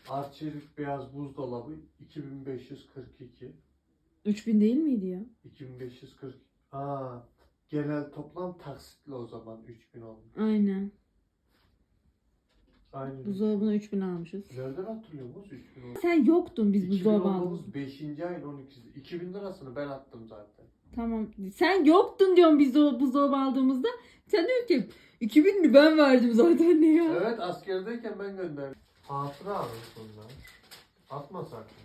Arçelik beyaz buzdolabı 2542. 3000 değil miydi ya? 2540. Aa, genel toplam taksitli o zaman 3000 olmuş. Aynen. Aynen. Buzdolabını 3000 almışız. Nereden hatırlıyor musun 3000 olmuş? Sen yoktun biz buzdolabı aldığımızda. 2019 5. ayın 12'si. 2000 lirasını ben attım zaten. Tamam. Sen yoktun diyorum biz o buzdolabı aldığımızda. Sen diyorsun ki 2000'li ben verdim zaten ne ya? Evet, askerdeyken ben gönderdim. Hatıra abi bunlar. Atma sakın.